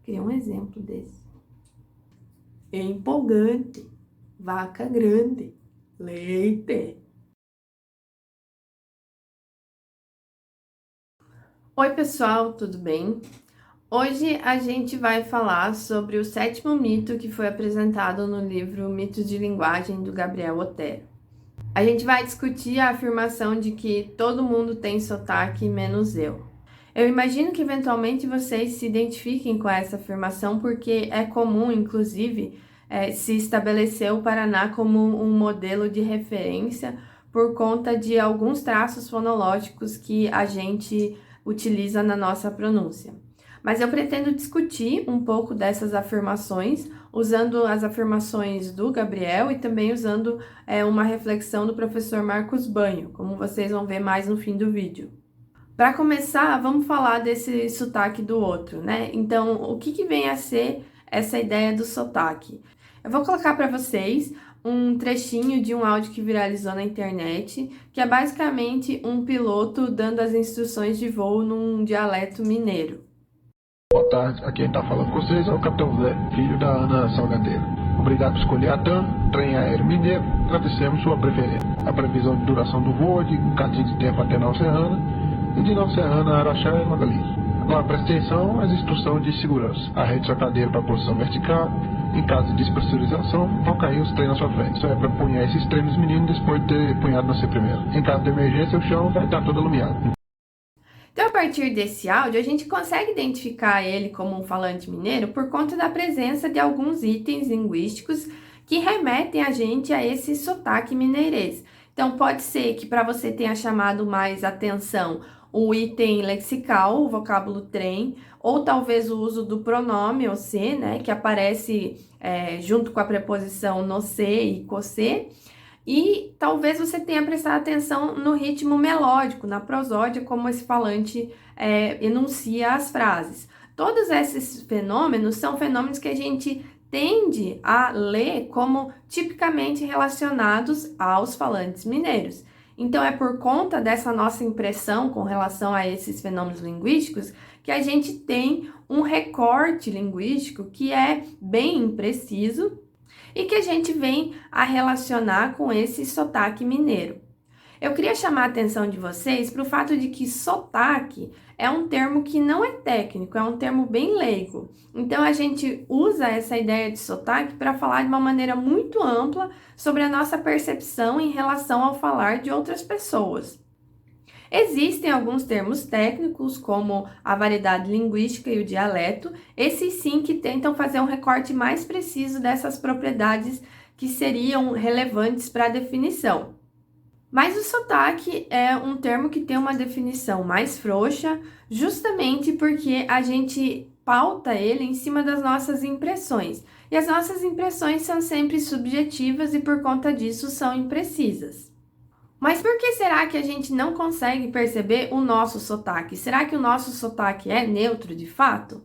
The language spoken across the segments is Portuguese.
Queria um exemplo desse. Empolgante, vaca grande, leite. Oi, pessoal, tudo bem? Hoje a gente vai falar sobre o 7º mito que foi apresentado no livro Mitos de Linguagem, do Gabriel Otero. A gente vai discutir a afirmação de que todo mundo tem sotaque, menos eu. Eu imagino que eventualmente vocês se identifiquem com essa afirmação, porque é comum, inclusive, se estabelecer o Paraná como um modelo de referência por conta de alguns traços fonológicos que a gente utiliza na nossa pronúncia. Mas eu pretendo discutir um pouco dessas afirmações, usando as afirmações do Gabriel e também usando uma reflexão do professor Marcos Banho, como vocês vão ver mais no fim do vídeo. Para começar, vamos falar desse sotaque do outro, né? Então, o que vem a ser essa ideia do sotaque? Eu vou colocar para vocês um trechinho de um áudio que viralizou na internet, que é basicamente um piloto dando as instruções de voo num dialeto mineiro. Boa tarde, aqui quem está falando com vocês é o Capitão Zé, filho da Ana Salgadeira. Obrigado por escolher a TAM, Trem Aéreo Mineiro, agradecemos sua preferência. A previsão de duração do voo é de um bocadinho de tempo até Nova Serrana, e de Nova Serrana a Araxá e Magalhães. Agora preste atenção às instruções de segurança. Arrete sua cadeira para a posição vertical. Em caso de despressurização, vão cair os trens na sua frente. Isso é para punhar esses trens dos meninos depois de ter punhado você primeiro. Em caso de emergência, o chão vai estar todo iluminado. Então, a partir desse áudio, a gente consegue identificar ele como um falante mineiro por conta da presença de alguns itens linguísticos que remetem a gente a esse sotaque mineirês. Então, pode ser que para você tenha chamado mais atenção o item lexical, o vocábulo trem, ou talvez o uso do pronome você, né, que aparece junto com a preposição no se e cosê. E talvez você tenha prestado atenção no ritmo melódico, na prosódia, como esse falante enuncia as frases. Todos esses fenômenos são fenômenos que a gente tende a ler como tipicamente relacionados aos falantes mineiros. Então, é por conta dessa nossa impressão com relação a esses fenômenos linguísticos que a gente tem um recorte linguístico que é bem impreciso e que a gente vem a relacionar com esse sotaque mineiro. Eu queria chamar a atenção de vocês para o fato de que sotaque é um termo que não é técnico, é um termo bem leigo. Então, a gente usa essa ideia de sotaque para falar de uma maneira muito ampla sobre a nossa percepção em relação ao falar de outras pessoas. Existem alguns termos técnicos, como a variedade linguística e o dialeto, esses sim que tentam fazer um recorte mais preciso dessas propriedades que seriam relevantes para a definição. Mas o sotaque é um termo que tem uma definição mais frouxa, justamente porque a gente pauta ele em cima das nossas impressões. E as nossas impressões são sempre subjetivas e, por conta disso, são imprecisas. Mas por que será que a gente não consegue perceber o nosso sotaque? Será que o nosso sotaque é neutro de fato?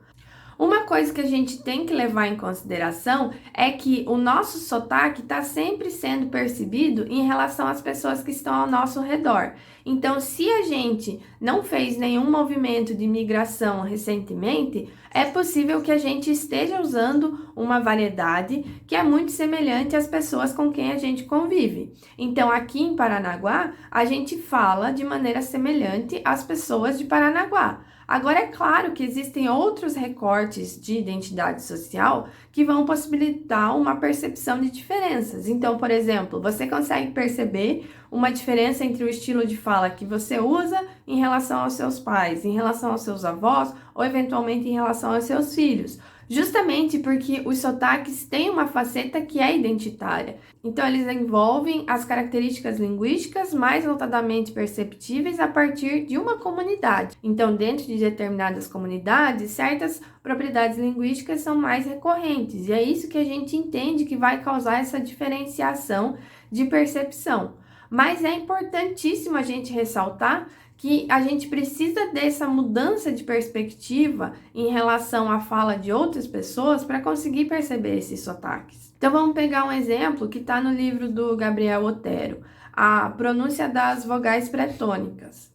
Uma coisa que a gente tem que levar em consideração é que o nosso sotaque está sempre sendo percebido em relação às pessoas que estão ao nosso redor. Então, se a gente não fez nenhum movimento de migração recentemente, é possível que a gente esteja usando uma variedade que é muito semelhante às pessoas com quem a gente convive. Então, aqui em Paranaguá, a gente fala de maneira semelhante às pessoas de Paranaguá. Agora, é claro que existem outros recortes de identidade social que vão possibilitar uma percepção de diferenças. Então, por exemplo, você consegue perceber uma diferença entre o estilo de fala que você usa em relação aos seus pais, em relação aos seus avós ou, eventualmente, em relação aos seus filhos. Justamente porque os sotaques têm uma faceta que é identitária. Então, eles envolvem as características linguísticas mais notadamente perceptíveis a partir de uma comunidade. Então, dentro de determinadas comunidades, certas propriedades linguísticas são mais recorrentes. E é isso que a gente entende que vai causar essa diferenciação de percepção. Mas é importantíssimo a gente ressaltar que a gente precisa dessa mudança de perspectiva em relação à fala de outras pessoas para conseguir perceber esses sotaques. Então vamos pegar um exemplo que está no livro do Gabriel Otero, a pronúncia das vogais pré-tônicas.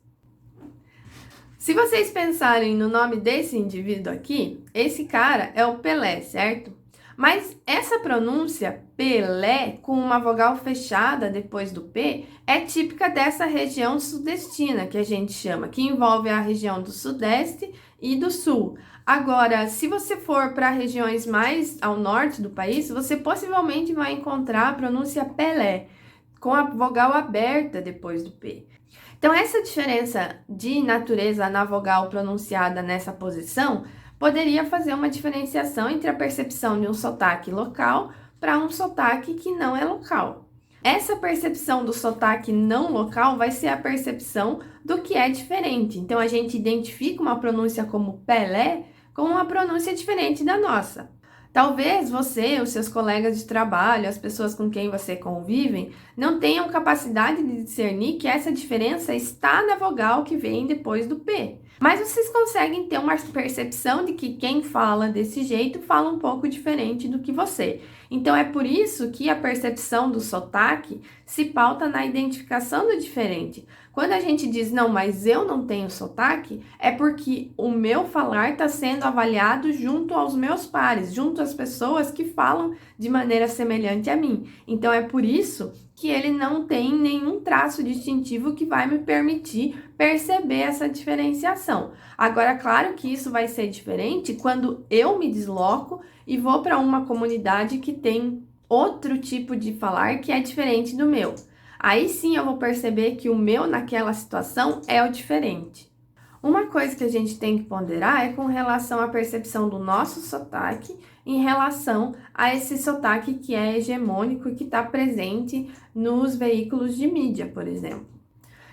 Se vocês pensarem no nome desse indivíduo aqui, esse cara é o Pelé, certo? Mas essa pronúncia Pelé, com uma vogal fechada depois do P, é típica dessa região sudestina, que a gente chama, que envolve a região do Sudeste e do Sul. Agora, se você for para regiões mais ao norte do país, você possivelmente vai encontrar a pronúncia Pelé, com a vogal aberta depois do P. Então, essa diferença de natureza na vogal pronunciada nessa posição poderia fazer uma diferenciação entre a percepção de um sotaque local para um sotaque que não é local. Essa percepção do sotaque não local vai ser a percepção do que é diferente. Então, a gente identifica uma pronúncia como Pelé com uma pronúncia diferente da nossa. Talvez você, os seus colegas de trabalho, as pessoas com quem você convive, não tenham capacidade de discernir que essa diferença está na vogal que vem depois do P. Mas vocês conseguem ter uma percepção de que quem fala desse jeito fala um pouco diferente do que você. Então é por isso que a percepção do sotaque se pauta na identificação do diferente. Quando a gente diz, não, mas eu não tenho sotaque, é porque o meu falar está sendo avaliado junto aos meus pares, junto às pessoas que falam de maneira semelhante a mim. Então é por isso que ele não tem nenhum traço distintivo que vai me permitir perceber essa diferenciação. Agora, claro que isso vai ser diferente quando eu me desloco e vou para uma comunidade que tem outro tipo de falar que é diferente do meu. Aí sim eu vou perceber que o meu naquela situação é o diferente. Uma coisa que a gente tem que ponderar é com relação à percepção do nosso sotaque em relação a esse sotaque que é hegemônico e que está presente nos veículos de mídia, por exemplo.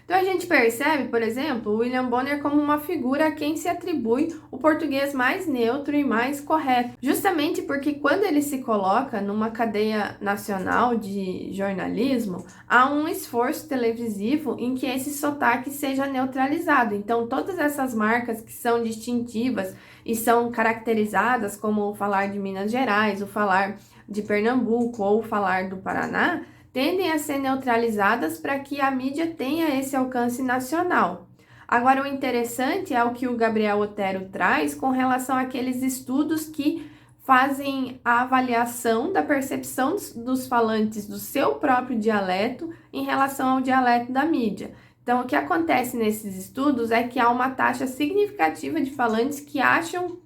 Então a gente percebe, por exemplo, o William Bonner como uma figura a quem se atribui o português mais neutro e mais correto, justamente porque quando ele se coloca numa cadeia nacional de jornalismo, há um esforço televisivo em que esse sotaque seja neutralizado. Então todas essas marcas que são distintivas e são caracterizadas como o falar de Minas Gerais, o falar de Pernambuco ou o falar do Paraná, tendem a ser neutralizadas para que a mídia tenha esse alcance nacional. Agora, o interessante é o que o Gabriel Otero traz com relação àqueles estudos que fazem a avaliação da percepção dos falantes do seu próprio dialeto em relação ao dialeto da mídia. Então, o que acontece nesses estudos é que há uma taxa significativa de falantes que acham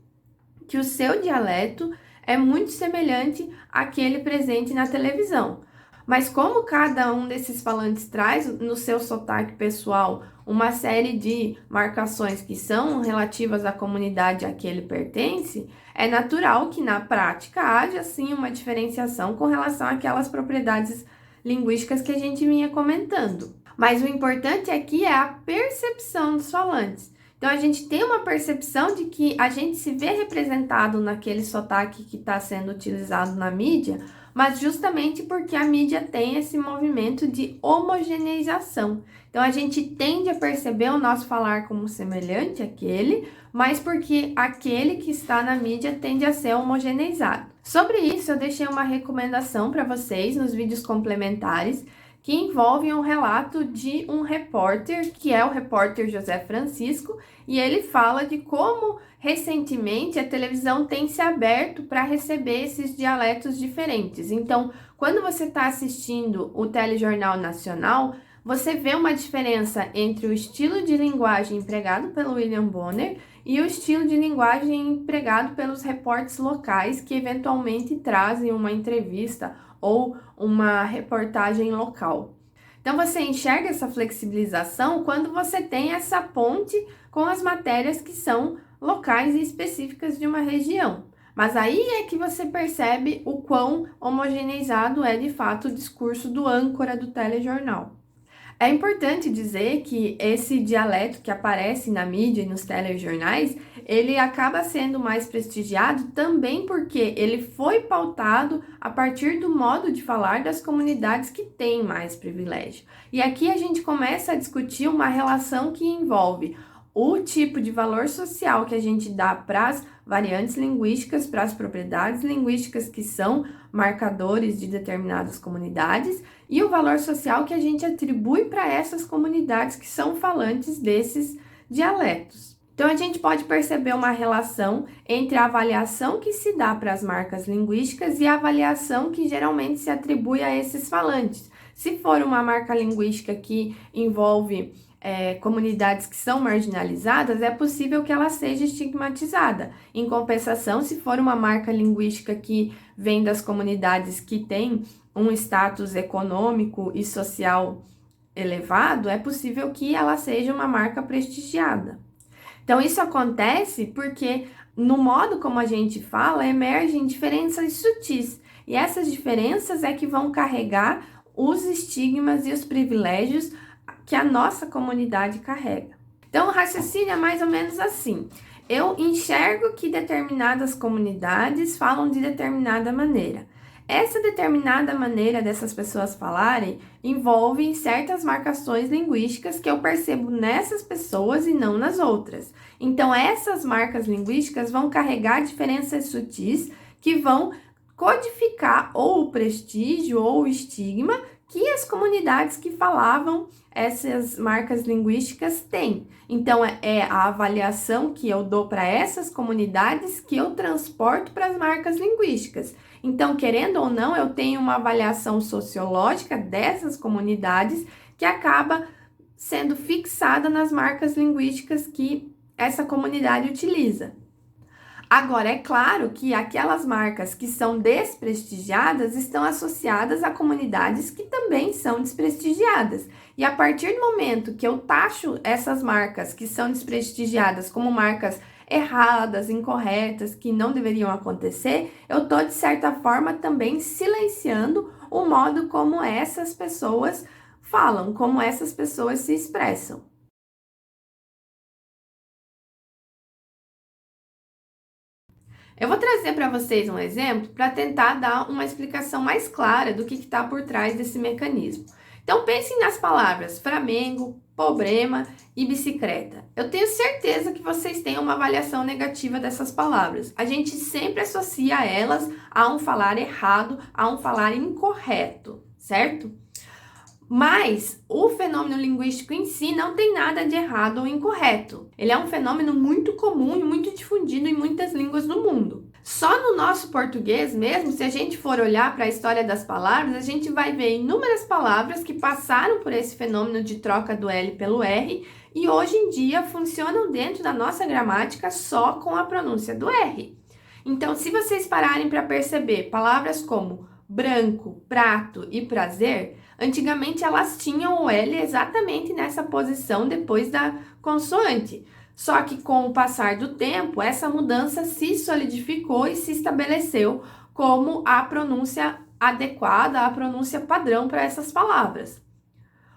que o seu dialeto é muito semelhante àquele presente na televisão. Mas como cada um desses falantes traz no seu sotaque pessoal uma série de marcações que são relativas à comunidade a que ele pertence, é natural que na prática haja sim uma diferenciação com relação àquelas propriedades linguísticas que a gente vinha comentando. Mas o importante aqui é a percepção dos falantes. Então a gente tem uma percepção de que a gente se vê representado naquele sotaque que está sendo utilizado na mídia, mas justamente porque a mídia tem esse movimento de homogeneização. Então, a gente tende a perceber o nosso falar como semelhante àquele, mas porque aquele que está na mídia tende a ser homogeneizado. Sobre isso, eu deixei uma recomendação para vocês nos vídeos complementares, que envolvem um relato de um repórter, que é o repórter José Francisco, e ele fala de como recentemente a televisão tem se aberto para receber esses dialetos diferentes. Então, quando você está assistindo o Telejornal Nacional, você vê uma diferença entre o estilo de linguagem empregado pelo William Bonner e o estilo de linguagem empregado pelos repórteres locais que eventualmente trazem uma entrevista ou uma reportagem local. Então, você enxerga essa flexibilização quando você tem essa ponte com as matérias que são locais e específicas de uma região. Mas aí é que você percebe o quão homogeneizado é de fato o discurso do âncora do telejornal. É importante dizer que esse dialeto que aparece na mídia e nos telejornais, ele acaba sendo mais prestigiado também porque ele foi pautado a partir do modo de falar das comunidades que têm mais privilégio. E aqui a gente começa a discutir uma relação que envolve o tipo de valor social que a gente dá para as variantes linguísticas, para as propriedades linguísticas que são marcadores de determinadas comunidades e o valor social que a gente atribui para essas comunidades que são falantes desses dialetos. Então, a gente pode perceber uma relação entre a avaliação que se dá para as marcas linguísticas e a avaliação que geralmente se atribui a esses falantes. Se for uma marca linguística que envolve comunidades que são marginalizadas, é possível que ela seja estigmatizada. Em compensação, se for uma marca linguística que vem das comunidades que têm um status econômico e social elevado, é possível que ela seja uma marca prestigiada. Então, isso acontece porque no modo como a gente fala, emergem diferenças sutis. E essas diferenças é que vão carregar os estigmas e os privilégios que a nossa comunidade carrega. Então, o raciocínio é mais ou menos assim. Eu enxergo que determinadas comunidades falam de determinada maneira. Essa determinada maneira dessas pessoas falarem envolve certas marcações linguísticas que eu percebo nessas pessoas e não nas outras. Então, essas marcas linguísticas vão carregar diferenças sutis que vão codificar ou o prestígio ou o estigma que as comunidades que falavam essas marcas linguísticas têm. Então, é a avaliação que eu dou para essas comunidades que eu transporto para as marcas linguísticas. Então, querendo ou não, eu tenho uma avaliação sociológica dessas comunidades que acaba sendo fixada nas marcas linguísticas que essa comunidade utiliza. Agora, é claro que aquelas marcas que são desprestigiadas estão associadas a comunidades que também são desprestigiadas. E a partir do momento que eu taxo essas marcas que são desprestigiadas como marcas erradas, incorretas, que não deveriam acontecer, eu estou, de certa forma, também silenciando o modo como essas pessoas falam, como essas pessoas se expressam. Eu vou trazer para vocês um exemplo para tentar dar uma explicação mais clara do que está por trás desse mecanismo. Então, pensem nas palavras Flamengo, problema e bicicleta. Eu tenho certeza que vocês têm uma avaliação negativa dessas palavras. A gente sempre associa elas a um falar errado, a um falar incorreto, certo? Mas o fenômeno linguístico em si não tem nada de errado ou incorreto. Ele é um fenômeno muito comum e muito difundido em muitas línguas do mundo. Só no nosso português mesmo, se a gente for olhar para a história das palavras, a gente vai ver inúmeras palavras que passaram por esse fenômeno de troca do L pelo R e hoje em dia funcionam dentro da nossa gramática só com a pronúncia do R. Então, se vocês pararem para perceber palavras como branco, prato e prazer, antigamente elas tinham o L exatamente nessa posição depois da consoante. Só que com o passar do tempo, essa mudança se solidificou e se estabeleceu como a pronúncia adequada, a pronúncia padrão para essas palavras.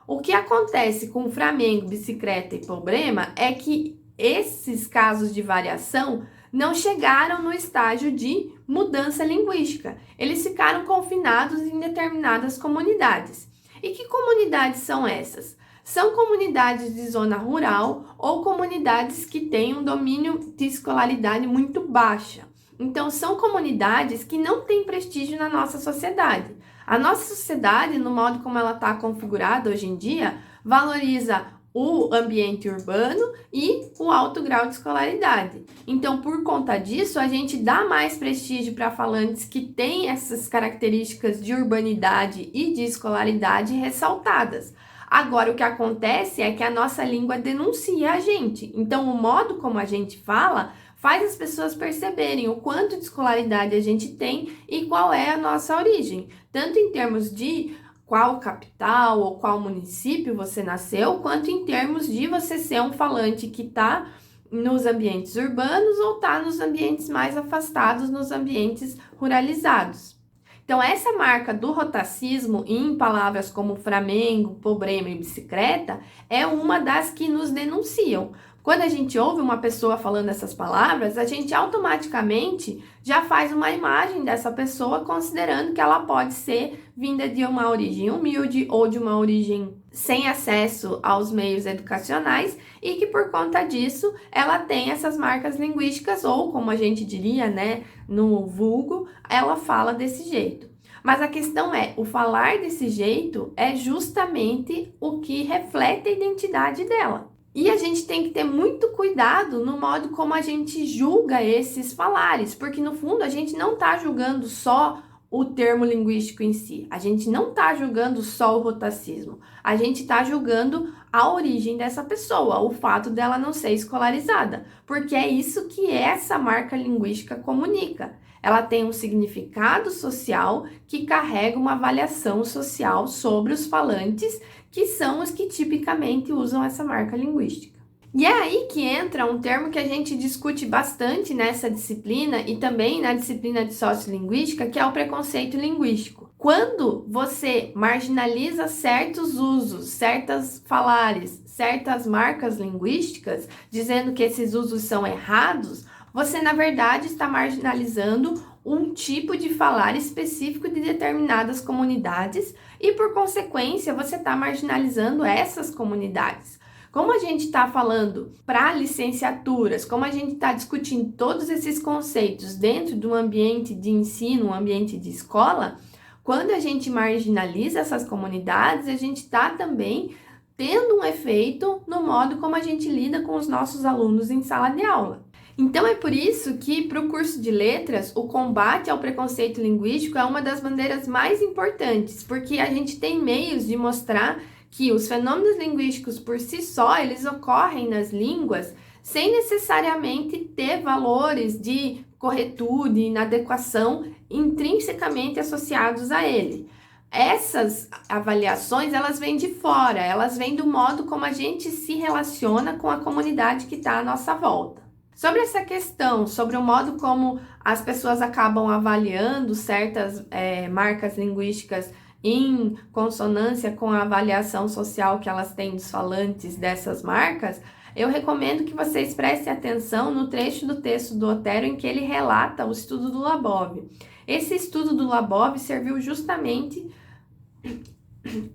O que acontece com Flamengo, bicicleta e problema é que esses casos de variação não chegaram no estágio de mudança linguística. Eles ficaram confinados em determinadas comunidades. E que comunidades são essas? São comunidades de zona rural ou comunidades que têm um domínio de escolaridade muito baixa. Então, são comunidades que não têm prestígio na nossa sociedade. A nossa sociedade, no modo como ela está configurada hoje em dia, valoriza o ambiente urbano e o alto grau de escolaridade. Então, por conta disso, a gente dá mais prestígio para falantes que têm essas características de urbanidade e de escolaridade ressaltadas. Agora, o que acontece é que a nossa língua denuncia a gente. Então, o modo como a gente fala faz as pessoas perceberem o quanto de escolaridade a gente tem e qual é a nossa origem, tanto em termos de qual capital ou qual município você nasceu, quanto em termos de você ser um falante que está nos ambientes urbanos ou está nos ambientes mais afastados, nos ambientes ruralizados. Então, essa marca do rotacismo em palavras como Flamengo, problema e bicicleta é uma das que nos denunciam. Quando a gente ouve uma pessoa falando essas palavras, a gente automaticamente já faz uma imagem dessa pessoa, considerando que ela pode ser vinda de uma origem humilde ou de uma origem sem acesso aos meios educacionais e que por conta disso ela tem essas marcas linguísticas ou, como a gente diria, né, no vulgo, ela fala desse jeito. Mas a questão é, o falar desse jeito é justamente o que reflete a identidade dela. E a gente tem que ter muito cuidado no modo como a gente julga esses falares, porque no fundo a gente não está julgando só o termo linguístico em si, a gente não está julgando só o rotacismo, a gente está julgando a origem dessa pessoa, o fato dela não ser escolarizada, porque é isso que essa marca linguística comunica. Ela tem um significado social que carrega uma avaliação social sobre os falantes, que são os que tipicamente usam essa marca linguística. E é aí que entra um termo que a gente discute bastante nessa disciplina e também na disciplina de sociolinguística, que é o preconceito linguístico. Quando você marginaliza certos usos, certas falares, certas marcas linguísticas, dizendo que esses usos são errados, você, na verdade, está marginalizando um tipo de falar específico de determinadas comunidades e, por consequência, você está marginalizando essas comunidades. Como a gente está falando para licenciaturas, como a gente está discutindo todos esses conceitos dentro de um ambiente de ensino, um ambiente de escola, quando a gente marginaliza essas comunidades, a gente está também tendo um efeito no modo como a gente lida com os nossos alunos em sala de aula. Então é por isso que para o curso de letras, o combate ao preconceito linguístico é uma das bandeiras mais importantes, porque a gente tem meios de mostrar que os fenômenos linguísticos por si só, eles ocorrem nas línguas sem necessariamente ter valores de corretude e inadequação intrinsecamente associados a ele. Essas avaliações, elas vêm de fora, elas vêm do modo como a gente se relaciona com a comunidade que está à nossa volta. Sobre essa questão, sobre o modo como as pessoas acabam avaliando certas marcas linguísticas em consonância com a avaliação social que elas têm dos falantes dessas marcas, eu recomendo que vocês prestem atenção no trecho do texto do Otero em que ele relata o estudo do Labov. Esse estudo do Labov serviu justamente...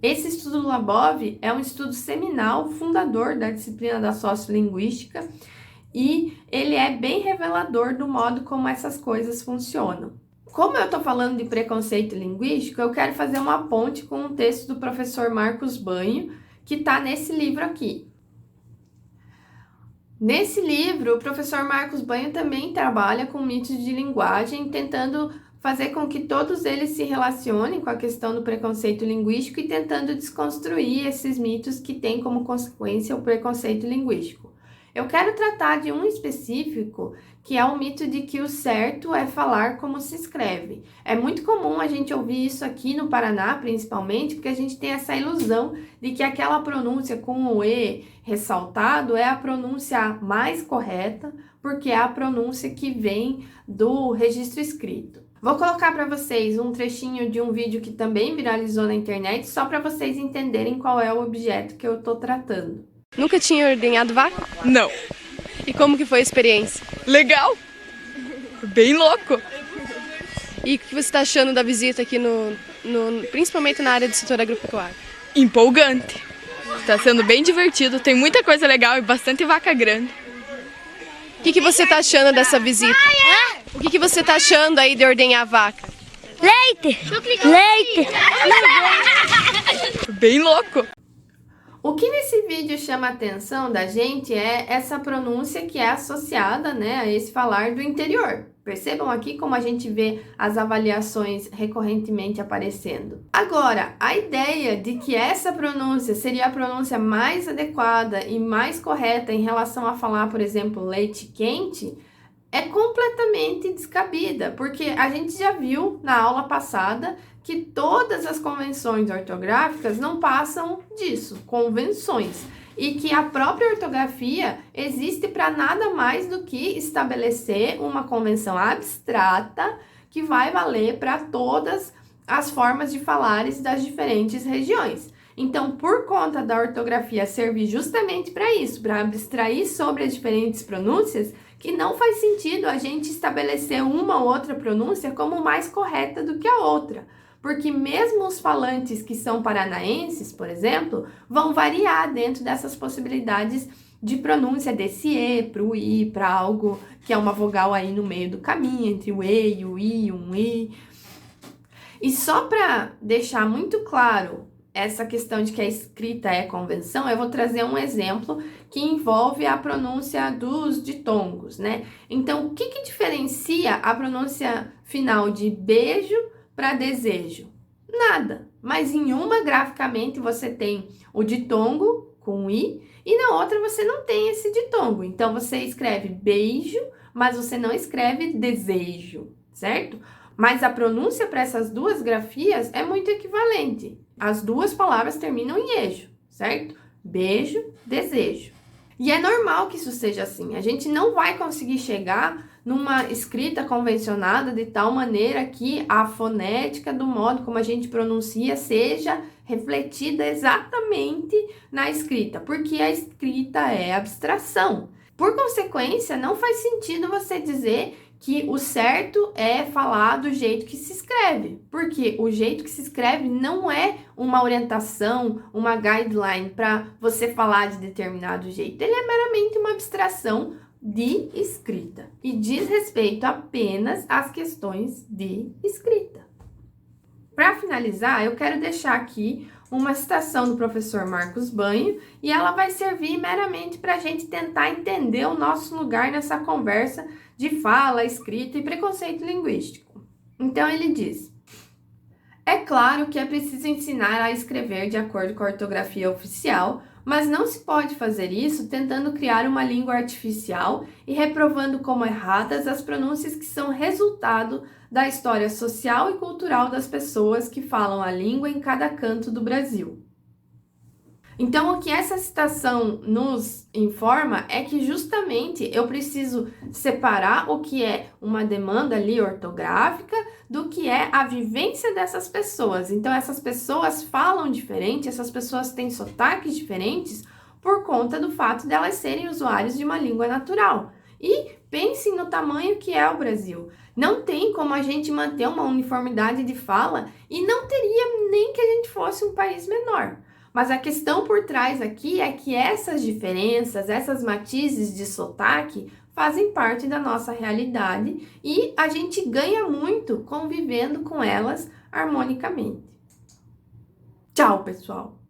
Esse estudo do Labov é um estudo seminal, fundador da disciplina da sociolinguística, e ele é bem revelador do modo como essas coisas funcionam. Como eu estou falando de preconceito linguístico, eu quero fazer uma ponte com um texto do professor Marcos Banho, que está nesse livro aqui. Nesse livro, o professor Marcos Banho também trabalha com mitos de linguagem, tentando fazer com que todos eles se relacionem com a questão do preconceito linguístico e tentando desconstruir esses mitos que têm como consequência o preconceito linguístico. Eu quero tratar de um específico, que é o mito de que o certo é falar como se escreve. É muito comum a gente ouvir isso aqui no Paraná, principalmente, porque a gente tem essa ilusão de que aquela pronúncia com o E ressaltado é a pronúncia mais correta, porque é a pronúncia que vem do registro escrito. Vou colocar para vocês um trechinho de um vídeo que também viralizou na internet, só para vocês entenderem qual é o objeto que eu estou tratando. Nunca tinha ordenhado vaca? Não. E como que foi a experiência? Legal. Bem louco. E o que você está achando da visita aqui, principalmente na área do setor agropecuário? Empolgante. Está sendo bem divertido, tem muita coisa legal e bastante vaca grande. O que você está achando dessa visita? O que você está achando aí de ordenhar a vaca? Leite! Leite! Bem louco. O que nesse vídeo chama a atenção da gente é essa pronúncia que é associada, né, a esse falar do interior. Percebam aqui como a gente vê as avaliações recorrentemente aparecendo. Agora, a ideia de que essa pronúncia seria a pronúncia mais adequada e mais correta em relação a falar, por exemplo, leite quente, é completamente descabida, porque a gente já viu na aula passada que todas as convenções ortográficas não passam disso, convenções, e que a própria ortografia existe para nada mais do que estabelecer uma convenção abstrata que vai valer para todas as formas de falares das diferentes regiões. Então, por conta da ortografia servir justamente para isso, para abstrair sobre as diferentes pronúncias, que não faz sentido a gente estabelecer uma ou outra pronúncia como mais correta do que a outra. Porque mesmo os falantes que são paranaenses, por exemplo, vão variar dentro dessas possibilidades de pronúncia desse E para o I, para algo que é uma vogal aí no meio do caminho, entre o E e o I, um I. E só para deixar muito claro essa questão de que a escrita é convenção, eu vou trazer um exemplo que envolve a pronúncia dos ditongos, né? Então, o que diferencia a pronúncia final de beijo para desejo? Nada, mas em uma, graficamente, você tem o ditongo com i, e na outra você não tem esse ditongo. Então, você escreve beijo, mas você não escreve desejo, certo? Mas a pronúncia para essas duas grafias é muito equivalente. As duas palavras terminam em ejo, certo? Beijo, desejo. E é normal que isso seja assim. A gente não vai conseguir chegar numa escrita convencionada de tal maneira que a fonética do modo como a gente pronuncia seja refletida exatamente na escrita, porque a escrita é abstração. Por consequência, não faz sentido você dizer que o certo é falar do jeito que se escreve, porque o jeito que se escreve não é uma orientação, uma guideline para você falar de determinado jeito. Ele é meramente uma abstração de escrita e diz respeito apenas às questões de escrita. Para finalizar, eu quero deixar aqui uma citação do professor Marcos Banho e ela vai servir meramente para a gente tentar entender o nosso lugar nessa conversa de fala, escrita e preconceito linguístico. Então ele diz: é claro que é preciso ensinar a escrever de acordo com a ortografia oficial, mas não se pode fazer isso tentando criar uma língua artificial e reprovando como erradas as pronúncias que são resultado da história social e cultural das pessoas que falam a língua em cada canto do Brasil. Então, o que essa citação nos informa é que justamente eu preciso separar o que é uma demanda ali ortográfica do que é a vivência dessas pessoas. Então, essas pessoas falam diferente, essas pessoas têm sotaques diferentes por conta do fato de elas serem usuários de uma língua natural. E pensem no tamanho que é o Brasil. Não tem como a gente manter uma uniformidade de fala e não teria nem que a gente fosse um país menor. Mas a questão por trás aqui é que essas diferenças, essas matizes de sotaque fazem parte da nossa realidade e a gente ganha muito convivendo com elas harmonicamente. Tchau, pessoal!